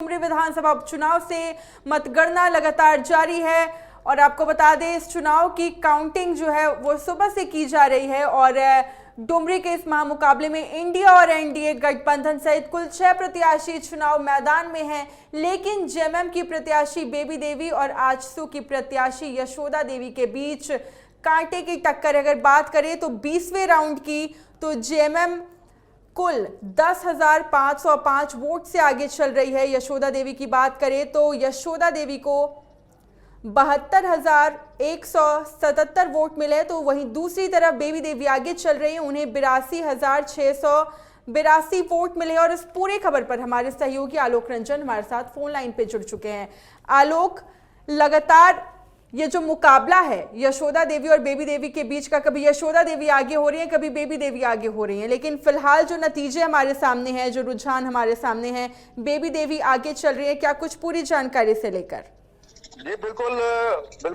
डुमरी विधानसभा उपचुनाव से मतगणना लगातार जारी है और आपको बता दें इस चुनाव की काउंटिंग जो है वो सुबह से की जा रही है और डुमरी के इस महामुकाबले में इंडिया और एनडीए गठबंधन सहित कुल 6 प्रत्याशी चुनाव मैदान में हैं, लेकिन जेएमएम की प्रत्याशी बेबी देवी और आजसू की प्रत्याशी यशोदा देवी के बीच कांटे की टक्कर। अगर बात करें तो 20वें राउंड की तो जेएमएम कुल 10,505 वोट से आगे चल रही है। यशोदा देवी की बात करें तो यशोदा देवी को 72,177 वोट मिले, तो वहीं दूसरी तरफ बेबी देवी आगे चल रही है, उन्हें 82,682 वोट मिले। और इस पूरे खबर पर हमारे सहयोगी आलोक रंजन हमारे साथ फोन लाइन पे जुड़ चुके हैं। आलोक, लगातार ये जो मुकाबला है यशोदा देवी और बेबी देवी के बीच का, कभी यशोदा देवी आगे हो रही है, कभी बेबी देवी आगे हो रही है, लेकिन फिलहाल जो नतीजे हमारे सामने हैं, जो रुझान हमारे सामने हैं, बेबी देवी आगे चल रही है। क्या कुछ पूरी जानकारी से लेकर? जी बिल्कुल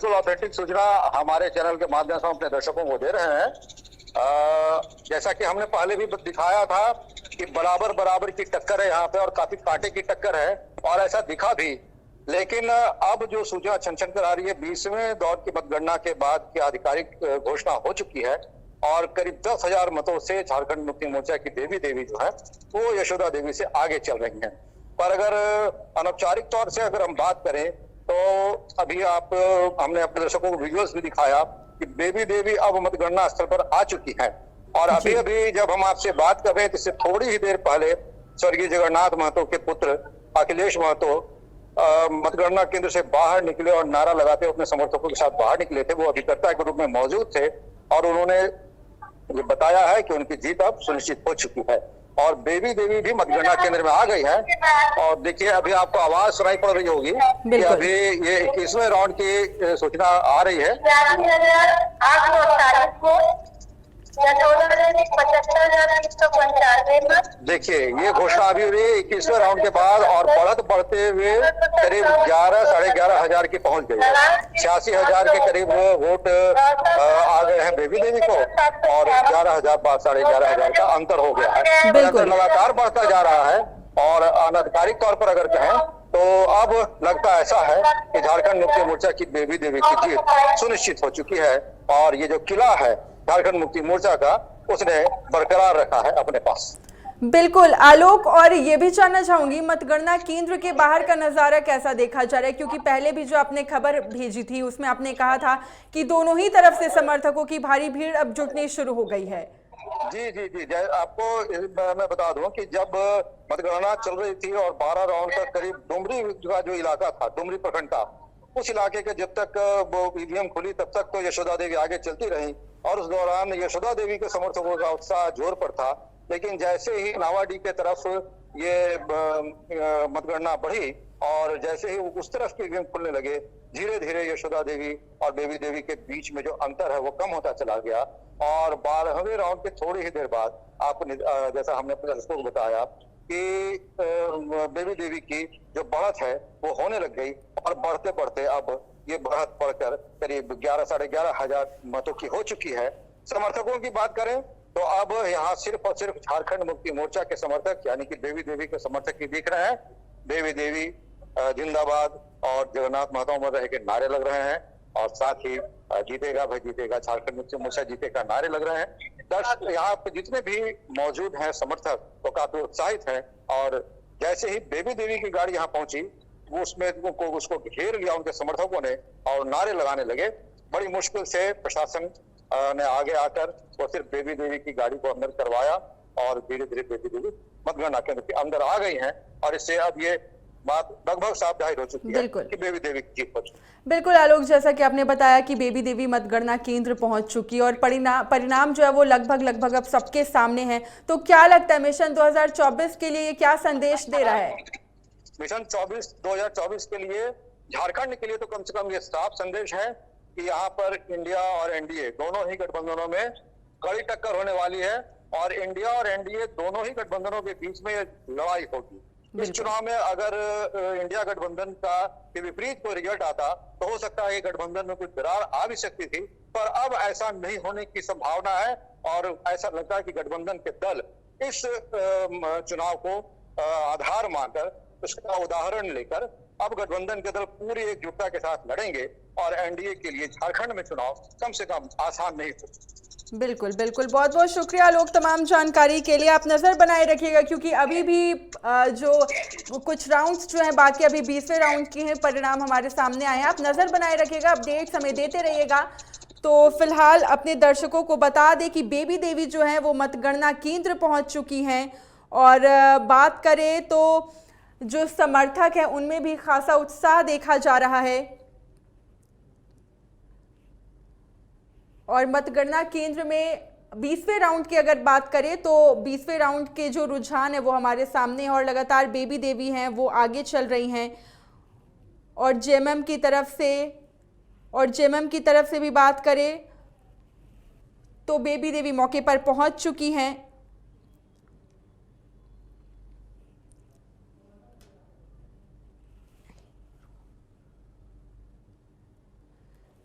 ऑथेंटिक सूचना हमारे चैनल के माध्यम से हम अपने दर्शकों को दे रहे हैं। जैसा कि हमने पहले भी दिखाया था कि बराबर की टक्कर है यहाँ पे और काफी कांटे की टक्कर है और ऐसा दिखा भी, लेकिन अब जो सूचना छन कर आ रही है 20वें दौर की मतगणना के बाद की आधिकारिक घोषणा हो चुकी है और करीब 10,000 मतों से झारखंड मुक्ति मोर्चा की बेबी देवी जो है वो यशोदा देवी से आगे चल रही हैं। पर अगर अनौपचारिक तौर से अगर हम बात करें तो अभी हमने अपने दर्शकों को विजुअल्स भी दिखाया कि बेबी देवी अब मतगणना स्थल पर आ चुकी है और अभी जब हम आपसे बात कर रहे हैं तो इससे थोड़ी ही देर पहले स्वर्गीय जगन्नाथ महतो के पुत्र अखिलेश महतो मतगणना केंद्र से बाहर निकले और नारा लगाते अपने समर्थकों के साथ बाहर निकले थे। वो अभिकर्ता के रूप में मौजूद थे और उन्होंने बताया है कि उनकी जीत अब सुनिश्चित हो चुकी है और बेबी देवी भी मतगणना केंद्र में आ गई है। और देखिए अभी आपको आवाज सुनाई पड़ रही होगी कि अभी ये 21वें राउंड की सूचना आ रही है। देखिए ये घोषणा अभी हुई 21वें राउंड के बाद और बढ़ते हुए करीब 11,000-11,500 की पहुंच गई है। 86,000 के करीब वोट आ गए हैं बेबी देवी को और 11,000-11,500 का अंतर हो गया है। अंतर लगातार बढ़ता जा रहा है और अनाधिकारिक तौर पर अगर कहें तो अब लगता ऐसा है कि झारखंड मुक्ति मोर्चा की बेबी देवी की जीत सुनिश्चित हो चुकी है और ये जो किला है झारखंड मुक्ति मोर्चा का उसने बरकरार रखा है अपने पास। बिल्कुल आलोक, और ये भी जानना चाहूंगी मतगणना केंद्र के बाहर का नजारा कैसा देखा जा रहा है, क्योंकि पहले भी जो आपने खबर भेजी थी उसमें आपने कहा था कि दोनों ही तरफ से समर्थकों की भारी भीड़ अब जुटनी शुरू हो गई है। जी आपको मैं बता दूं कि जब मतगणना चल रही थी और 12 राउंड तक करीब डुमरी का जो इलाका था, डुमरी प्रखंड का, उस इलाके के जब तक वो ईवीएम खुली तब तक तो यशोदा देवी आगे चलती रही और उस दौरान यशोदा देवी के समर्थकों का उत्साह जोर पर था। लेकिन जैसे ही नावाडी के तरफ ये मतगणना बढ़ी और जैसे ही उस तरफ के ईवीएम खुलने लगे, धीरे धीरे यशोदा देवी और बेबी देवी के बीच में जो अंतर है वो कम होता चला गया और 12वें राउंड के थोड़ी ही देर बाद आपको जैसा हमने अपने दर्शकों को बताया कि बेबी देवी की जो बढ़त है वो होने लग गई और बढ़ते अब ये बढ़त बढ़कर करीब 11,000-11,500 मतों की हो चुकी है। समर्थकों की बात करें तो अब यहाँ सिर्फ और सिर्फ झारखंड मुक्ति मोर्चा के समर्थक यानी कि बेबी देवी के समर्थक ही दिख रहे हैं। बेबी देवी जिंदाबाद और जगन्नाथ महतो अमर रहे के नारे लग रहे हैं और साथ ही जीतेगा भाई जीतेगा, झारखंड मुक्ति मोर्चा जीतेगा नारे लग रहे हैं। दर्शक यहाँ पे जितने भी मौजूद हैं समर्थक वो काफी उत्साहित हैं और जैसे ही बेबी देवी की गाड़ी यहाँ पहुंची वो उसको घेर लिया उनके समर्थकों ने और नारे लगाने लगे। बड़ी मुश्किल से प्रशासन ने आगे आकर वो सिर्फ बेबी देवी की गाड़ी को अंदर करवाया और धीरे धीरे बेबी देवी मतगणना केंद्र के अंदर आ गई हैं और इससे अब ये बात लगभग साफ जाहिर हो चुकी है कि बेबी देवी की जीत हो चुकी है। बिल्कुल आलोक, जैसा कि आपने बताया कि बेबी देवी मतगणना केंद्र पहुंच चुकी है और परिणाम जो है वो लगभग अब सबके सामने है, तो क्या लगता है मिशन 2024 के लिए ये क्या संदेश दे रहा है? मिशन 2024 के लिए झारखंड के लिए तो कम से कम ये साफ संदेश है कि यहाँ पर इंडिया और एनडीए दोनों ही गठबंधनों में कड़ी टक्कर होने वाली है और इंडिया और एनडीए दोनों ही गठबंधनों के बीच में लड़ाई होगी। इस चुनाव में अगर इंडिया गठबंधन का के विपरीत कोई रिजल्ट आता तो हो सकता है गठबंधन में कुछ दरार आ भी सकती थी, पर अब ऐसा नहीं होने की संभावना है और ऐसा लगता है कि गठबंधन के दल इस चुनाव को आधार मानकर उसका उदाहरण लेकर अब गठबंधन के दल पूरी एकजुटता के साथ लड़ेंगे और एनडीए के लिए झारखंड में चुनाव कम से कम आसान नहीं हो। बिल्कुल बिल्कुल, बहुत बहुत शुक्रिया लोग तमाम जानकारी के लिए। आप नज़र बनाए रखिएगा क्योंकि अभी भी जो कुछ राउंड्स जो हैं बाकी, अभी 20वें राउंड के हैं, परिणाम हमारे सामने आए हैं। आप नज़र बनाए रखिएगा, अपडेट्स हमें देते रहिएगा। तो फिलहाल अपने दर्शकों को बता दें कि बेबी देवी जो है वो मतगणना केंद्र पहुंच चुकी हैं। और बात करें तो जो समर्थक है उनमें भी खासा उत्साह देखा जा रहा है। और मतगणना केंद्र में 20वें राउंड की अगर बात करें तो 20वें राउंड के जो रुझान है वो हमारे सामने है और लगातार बेबी देवी हैं वो आगे चल रही हैं। और जेएमएम की तरफ से भी बात करें तो बेबी देवी मौके पर पहुंच चुकी हैं।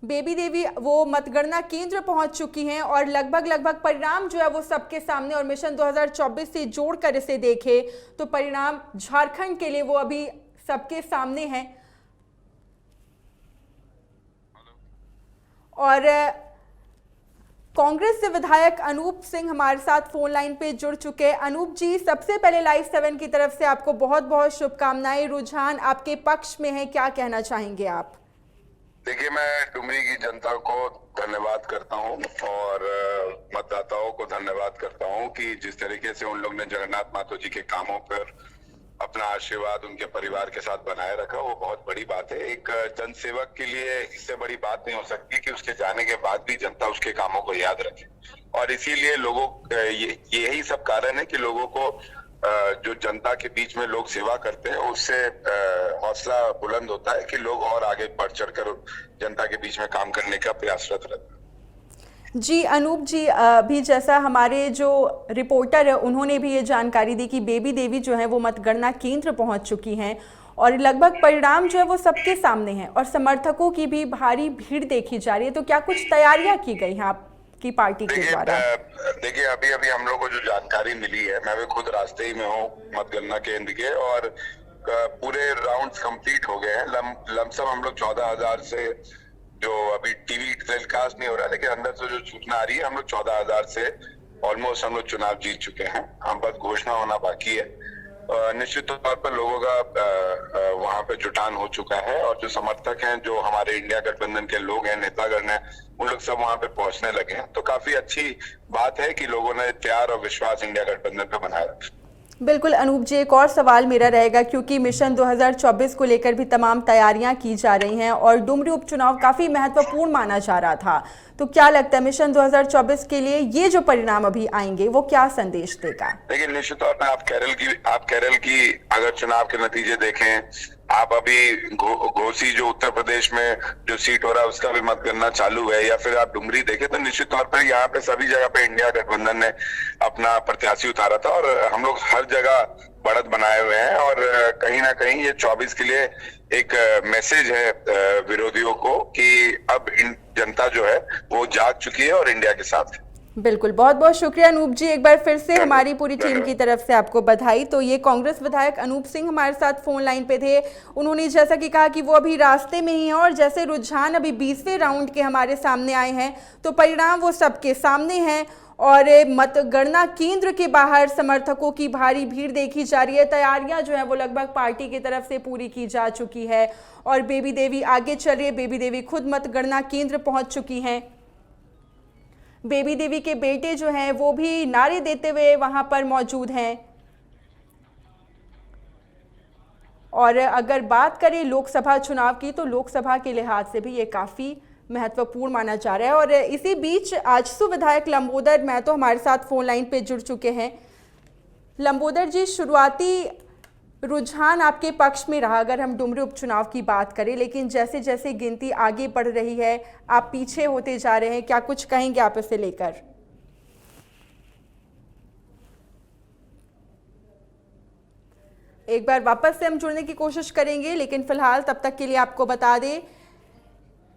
बेबी देवी वो मतगणना केंद्र पहुंच चुकी हैं और लगभग परिणाम जो है वो सबके सामने। और मिशन 2024 से जोड़कर इसे देखें तो परिणाम झारखंड के लिए वो अभी सबके सामने हैं। और कांग्रेस से विधायक अनूप सिंह हमारे साथ फोन लाइन पे जुड़ चुके हैं। अनूप जी, सबसे पहले लाइव 7 की तरफ से आपको बहुत बहुत शुभकामनाएं। रुझान आपके पक्ष में है, क्या कहना चाहेंगे आप? देखिए, मैं डुमरी की जनता को धन्यवाद करता हूं और मतदाताओं को धन्यवाद करता हूं कि जिस तरीके से उन लोग ने जगन्नाथ मातो जी के कामों पर अपना आशीर्वाद उनके परिवार के साथ बनाए रखा, वो बहुत बड़ी बात है। एक जनसेवक के लिए इससे बड़ी बात नहीं हो सकती कि उसके जाने के बाद भी जनता उसके कामों को याद रखे। और इसीलिए लोगों यही सब कारण है कि लोगों को जो जनता के बीच में लोग सेवा करते हैं उससे हौसला बुलंद होता है कि लोग और आगे बढ़ चढ़कर जनता के बीच में काम करने का प्रयासरत रहते हैं। जी अनूप जी, अभी जैसा हमारे जो रिपोर्टर है उन्होंने भी ये जानकारी दी कि बेबी देवी जो है वो मतगणना केंद्र पहुंच चुकी हैं और लगभग परिणाम जो है वो सबके सामने हैं और समर्थकों की भी भारी भीड़ देखी जा रही है। तो क्या कुछ तैयारियां की गई हैं आपकी पार्टी के द्वारा? देखिए, अभी हम लोग को जो जानकारी मिली है, मैं भी खुद रास्ते ही में हूँ मतगणना केंद्र के, और पूरे राउंड्स कंप्लीट हो गए हैं। लमसम हम लोग 14,000 से, जो अभी टीवी टेलीकास्ट नहीं हो रहा है लेकिन अंदर से जो सूचना आ रही है, हम लोग 14,000 से ऑलमोस्ट हम लोग चुनाव जीत चुके हैं। हम बस घोषणा होना बाकी है। निश्चित तौर पर लोगों का वहां पे जुटान हो चुका है और जो समर्थक हैं, जो हमारे इंडिया गठबंधन के लोग हैं, नेतागण हैं, उन लोग सब वहां पे पहुंचने लगे हैं। तो काफी अच्छी बात है कि लोगों ने प्यार और विश्वास इंडिया गठबंधन पे बनाए रखा। बिल्कुल अनूप जी, एक और सवाल मेरा रहेगा क्योंकि मिशन 2024 को लेकर भी तमाम तैयारियां की जा रही हैं और डुमरी उपचुनाव काफी महत्वपूर्ण माना जा रहा था। तो क्या लगता है मिशन 2024 के लिए ये जो परिणाम अभी आएंगे वो क्या संदेश देगा? देखिए, निश्चित तौर पर आप केरल की अगर चुनाव के नतीजे देखें, आप अभी घोसी जो उत्तर प्रदेश में जो सीट हो रहा है उसका भी मतगणना चालू है, या फिर आप डुमरी देखें तो निश्चित तौर पर यहाँ पे सभी जगह पे इंडिया गठबंधन ने अपना प्रत्याशी उतारा था और हम लोग हर जगह बढ़त बनाए हुए हैं। और कहीं ना कहीं ये 24 के लिए एक मैसेज है विरोधियों को कि अब जनता जो है वो जाग चुकी है और इंडिया के साथ है। बिल्कुल, बहुत बहुत शुक्रिया अनूप जी, एक बार फिर से हमारी पूरी टीम की तरफ से आपको बधाई। तो ये कांग्रेस विधायक अनूप सिंह हमारे साथ फोन लाइन पे थे। उन्होंने जैसा कि कहा कि वो अभी रास्ते में ही हैं और जैसे रुझान अभी 20वें राउंड के हमारे सामने आए हैं तो परिणाम वो सबके सामने हैं और मतगणना केंद्र के बाहर समर्थकों की भारी भीड़ देखी जा रही है। तैयारियां जो है वो लगभग पार्टी की तरफ से पूरी की जा चुकी है और बेबी देवी आगे चल रही है। बेबी देवी खुद मतगणना केंद्र पहुंच चुकी हैं। बेबी देवी के बेटे जो हैं वो भी नारे देते हुए वहां पर मौजूद हैं। और अगर बात करें लोकसभा चुनाव की तो लोकसभा के लिहाज से भी ये काफ़ी महत्वपूर्ण माना जा रहा है। और इसी बीच आजसू विधायक लंबोदर महतो हमारे साथ फोन लाइन पे जुड़ चुके हैं। लंबोदर जी, शुरुआती रुझान आपके पक्ष में रहा अगर हम डुमरी उपचुनाव की बात करें, लेकिन जैसे जैसे गिनती आगे बढ़ रही है आप पीछे होते जा रहे हैं, क्या कुछ कहेंगे आप इसे लेकर? एक बार वापस से हम जुड़ने की कोशिश करेंगे, लेकिन फिलहाल तब तक के लिए आपको बता दें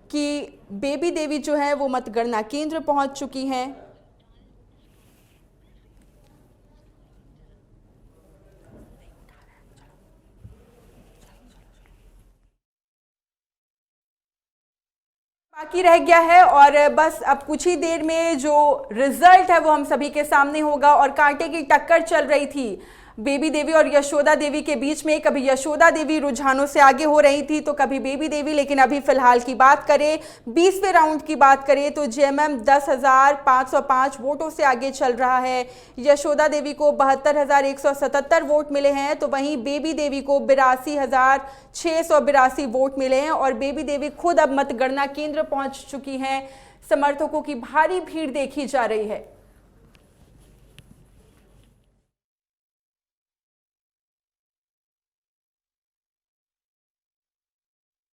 कि बेबी देवी जो है वो मतगणना केंद्र पहुंच चुकी हैं। बाकी रह गया है और बस अब कुछ ही देर में जो रिजल्ट है वो हम सभी के सामने होगा। और कांटे की टक्कर चल रही थी बेबी देवी और यशोदा देवी के बीच में। कभी यशोदा देवी रुझानों से आगे हो रही थी तो कभी बेबी देवी, लेकिन अभी फिलहाल की बात करें 20वें राउंड की बात करें तो जेएमएम 10,505 वोटों से आगे चल रहा है। यशोदा देवी को 72,177 वोट मिले हैं तो वहीं बेबी देवी को 82,682 वोट मिले हैं और बेबी देवी खुद अब मतगणना केंद्र पहुंच चुकी हैं। समर्थकों की भारी भीड़ देखी जा रही है।